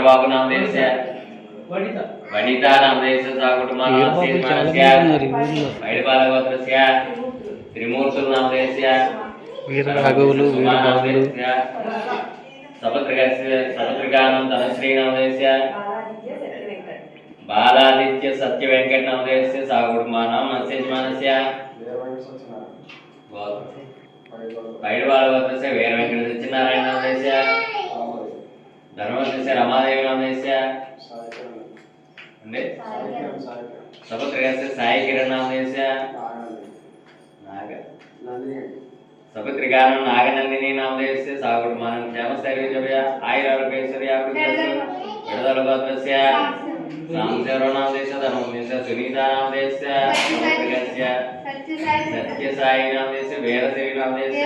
चंद्रबाबु नामदेस्य वनिता नामदेस्य कुटुंबानास्य मैडबालगोत्रस्य त्रिमूर्तुल नामदेस्य वीरराघवुलु वीरबाहुलु सपत्रिकानं धनश्री नामदेस्य बालादित्य सत्य वेंकट नामदेस्य कुटुंबानां मत्स्यजमानस्य मैडबालगोत्रस्य वीर वेंकट सत्यनारायण नामदेस्य धर्मस्य रमादेवी नामदेस्य सपत्रिकास्य साई किरण नामदेस्य नाग सपत्रिकानं नागनंदिनी नामदेस्य कुटुंबानां क्षेमस्थैर्यजय आयुरारोग्यैश्वर्याभिवृद्धिर्विडदलगोत्रस्य सांसेरो नामदेस्य धर्मस्य सुनीता नामदेस्य सपत्रिकस्य सत्यसाई नामदेस्य वीरदेवी नामदेस्य